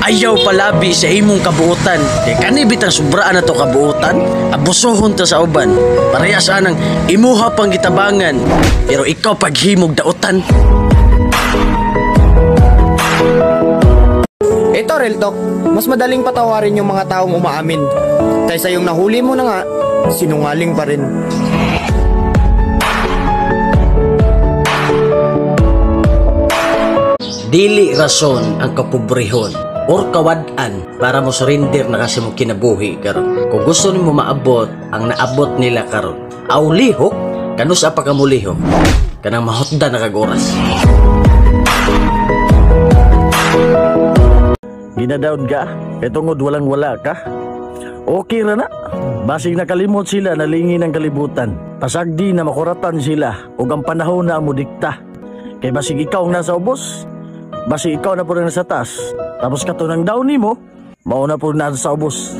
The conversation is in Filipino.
Ayaw palabi sa imong kabuutan. Kay kani bitang sobraan na to kabuutan. Abusohon ta sa uban. Parehas anang imuha pang gitabangan. Pero ikaw paghimog dautan. Ito, Real Talk, mas madaling patawarin yung mga taong umaamin kaysa yung nahuli mo na nga, sinungaling pa rin. Dili rason ang kapobrehon or kawad-an para mo surrender na kasi mo kinabuhi karon. Kung gusto nimo maabot ang naabot nila karon, aw lihok kanus apa ka mo lihok kanang mahotda na kag oras. Ginadaon ka, etungod walang wala ka. Okay ra na. Basig nakalimot sila na lingi ng kalibutan. Pasagdi na makuratan sila ug ang panahon na mo dikta. Kay basig ikaw ang nasa ubos, basig ikaw na po rin nasa taas. Tapos katunang daw nimo, mauna po na sa ubos.